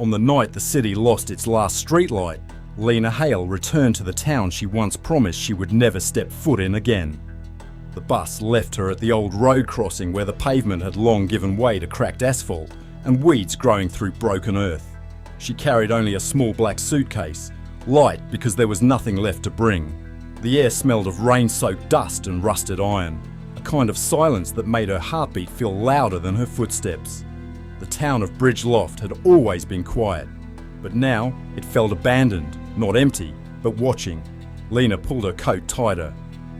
On the night the city lost its last streetlight, Lena Hale returned to the town she once promised she would never step foot in again. The bus left her at the old road crossing where the pavement had long given way to cracked asphalt and weeds growing through broken earth. She carried only a small black suitcase, light because there was nothing left to bring. The air smelled of rain-soaked dust and rusted iron, a kind of silence that made her heartbeat feel louder than her footsteps. The town of Bridge Loft had always been quiet, but now it felt abandoned, not empty, but watching. Lena pulled her coat tighter.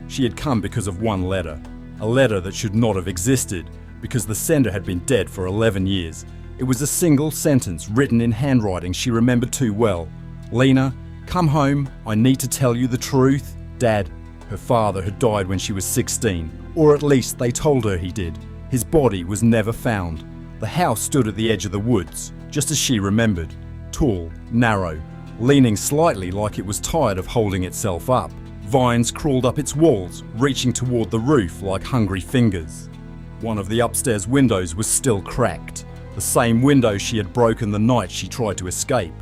She had come because of one letter, a letter that should not have existed because the sender had been dead for 11 years. It was a single sentence written in handwriting she remembered too well. "Lena, come home, I need to tell you the truth. Dad." Her father had died when she was 16, or at least they told her he did. His body was never found. The house stood at the edge of the woods, just as she remembered. Tall, narrow, leaning slightly like it was tired of holding itself up. Vines crawled up its walls, reaching toward the roof like hungry fingers. One of the upstairs windows was still cracked, the same window she had broken the night she tried to escape.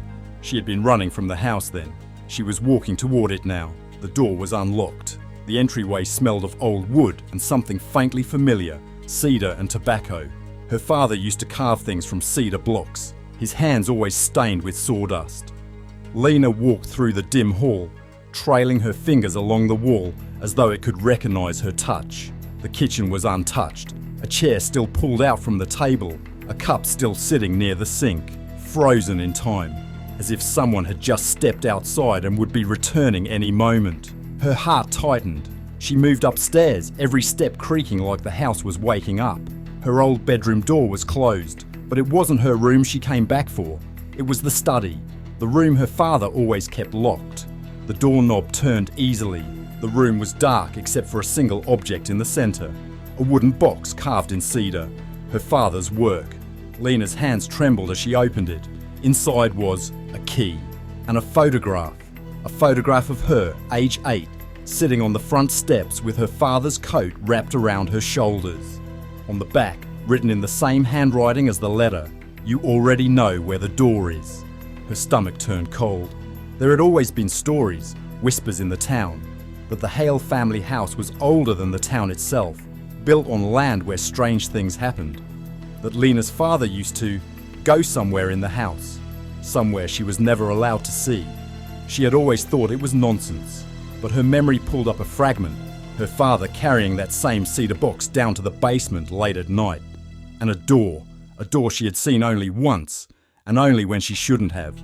She had been running from the house then. She was walking toward it now. The door was unlocked. The entryway smelled of old wood and something faintly familiar, cedar and tobacco. Her father used to carve things from cedar blocks, his hands always stained with sawdust. Lena walked through the dim hall, trailing her fingers along the wall as though it could recognize her touch. The kitchen was untouched, a chair still pulled out from the table, a cup still sitting near the sink, frozen in time, as if someone had just stepped outside and would be returning any moment. Her heart tightened. She moved upstairs, every step creaking like the house was waking up. Her old bedroom door was closed, but it wasn't her room she came back for. It was the study, the room her father always kept locked. The doorknob turned easily. The room was dark except for a single object in the center, a wooden box carved in cedar, her father's work. Lena's hands trembled as she opened it. Inside was a key and a photograph of her, age 8, sitting on the front steps with her father's coat wrapped around her shoulders. On the back, written in the same handwriting as the letter, "You already know where the door is." Her stomach turned cold. There had always been stories, whispers in the town, but the Hale family house was older than the town itself, built on land where strange things happened. That Lena's father used to go somewhere in the house, somewhere she was never allowed to see. She had always thought it was nonsense, but her memory pulled up a fragment, her father carrying that same cedar box down to the basement late at night. And a door she had seen only once, and only when she shouldn't have.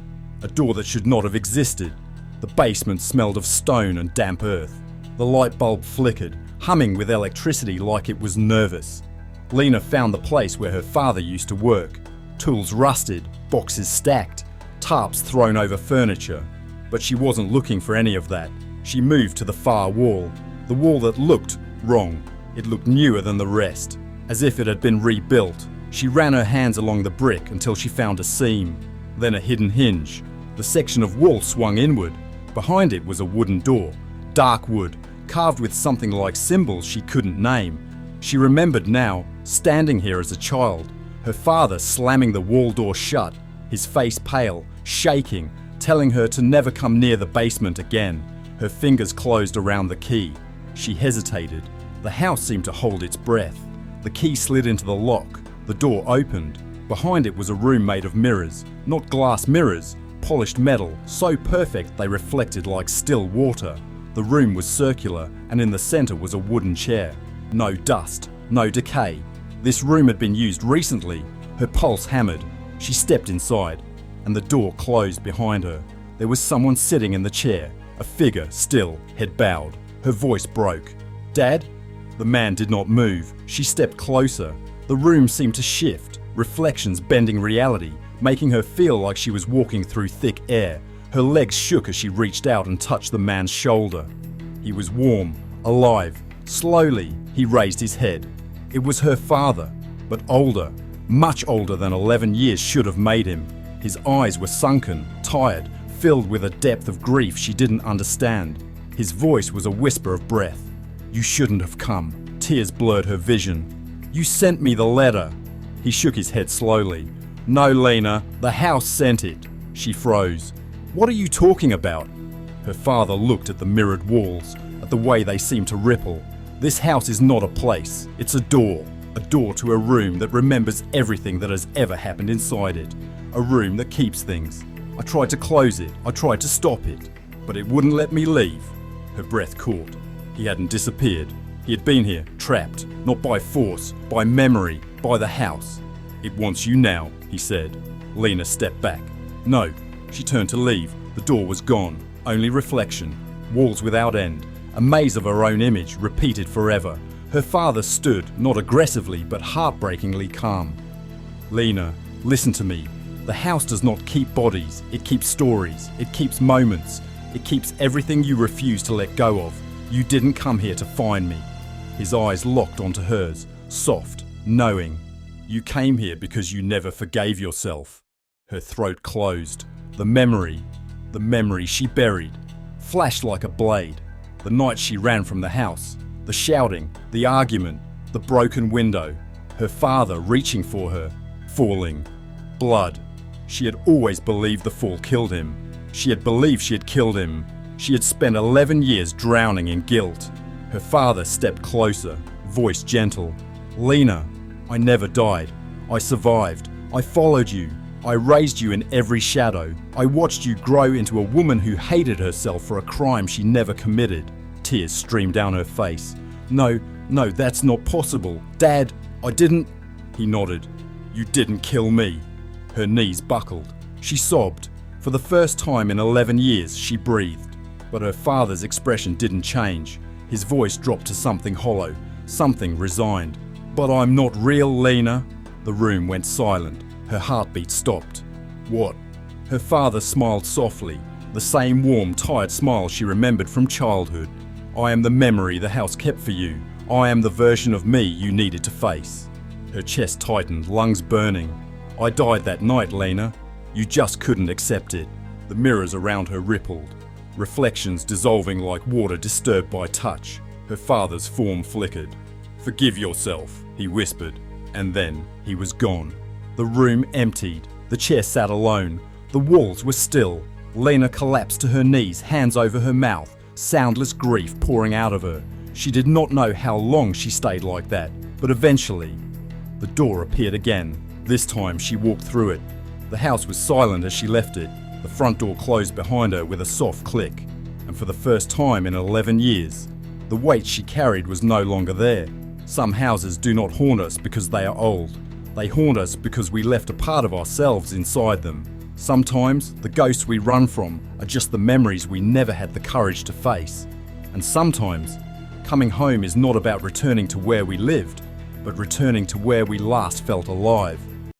A door that should not have existed. The basement smelled of stone and damp earth. The light bulb flickered, humming with electricity like it was nervous. Lena found the place where her father used to work. Tools rusted, boxes stacked, tarps thrown over furniture. But she wasn't looking for any of that. She moved to the far wall, the wall that looked wrong. It looked newer than the rest, as if it had been rebuilt. She ran her hands along the brick until she found a seam, then a hidden hinge. The section of wall swung inward. Behind it was a wooden door, dark wood, carved with something like symbols she couldn't name. She remembered now, standing here as a child, her father slamming the wall door shut, his face pale, shaking, telling her to never come near the basement again. Her fingers closed around the key. She hesitated. The house seemed to hold its breath. The key slid into the lock. The door opened. Behind it was a room made of mirrors, not glass mirrors, polished metal, so perfect they reflected like still water. The room was circular, and in the center was a wooden chair. No dust, no decay. This room had been used recently. Her pulse hammered. She stepped inside, and the door closed behind her. There was someone sitting in the chair, a figure, still, head bowed. Her voice broke. "Dad?" The man did not move. She stepped closer. The room seemed to shift, reflections bending reality, making her feel like she was walking through thick air. Her legs shook as she reached out and touched the man's shoulder. He was warm, alive. Slowly, he raised his head. It was her father, but older, much older than 11 years should have made him. His eyes were sunken, tired, filled with a depth of grief she didn't understand. His voice was a whisper of breath. "You shouldn't have come." Tears blurred her vision. "You sent me the letter." He shook his head slowly. No, Lena, the house sent it. She froze. What are you talking about? Her father looked at the mirrored walls, at the way they seemed to ripple. This house is not a place, it's a door to a room that remembers everything that has ever happened inside it, a room that keeps things. I tried to close it, I tried to stop it, but it wouldn't let me leave. Her breath caught. He hadn't disappeared. He had been here, trapped, not by force, by memory, by the house. It wants you now, he said. Lena stepped back. No, she turned to leave. The door was gone, only reflection, walls without end, a maze of her own image, repeated forever. Her father stood, not aggressively, but heartbreakingly calm. Lena, listen to me. The house does not keep bodies, it keeps stories, it keeps moments, it keeps everything you refuse to let go of. You didn't come here to find me. His eyes locked onto hers, soft, knowing. You came here because you never forgave yourself. Her throat closed. The memory she buried, flashed like a blade. The night she ran from the house, the shouting, the argument, the broken window, her father reaching for her, falling. Blood. She had always believed the fall killed him. She had believed she had killed him. She had spent 11 years drowning in guilt. Her father stepped closer, voice gentle. Lena, I never died. I survived. I followed you. I raised you in every shadow. I watched you grow into a woman who hated herself for a crime she never committed. Tears streamed down her face. No, that's not possible. Dad, I didn't... He nodded. You didn't kill me. Her knees buckled. She sobbed. For the first time in 11 years, she breathed. But her father's expression didn't change. His voice dropped to something hollow, something resigned. But I'm not real, Lena. The room went silent. Her heartbeat stopped. What? Her father smiled softly, the same warm, tired smile she remembered from childhood. I am the memory the house kept for you. I am the version of me you needed to face. Her chest tightened, lungs burning. I died that night, Lena. You just couldn't accept it. The mirrors around her rippled, reflections dissolving like water disturbed by touch. Her father's form flickered. Forgive yourself, he whispered, and then he was gone. The room emptied. The chair sat alone. The walls were still. Lena collapsed to her knees, hands over her mouth, soundless grief pouring out of her. She did not know how long she stayed like that, but eventually, the door appeared again. This time she walked through it. The house was silent as she left it. The front door closed behind her with a soft click, and for the first time in 11 years, the weight she carried was no longer there. Some houses do not haunt us because they are old. They haunt us because we left a part of ourselves inside them. Sometimes, the ghosts we run from are just the memories we never had the courage to face. And sometimes, coming home is not about returning to where we lived, but returning to where we last felt alive.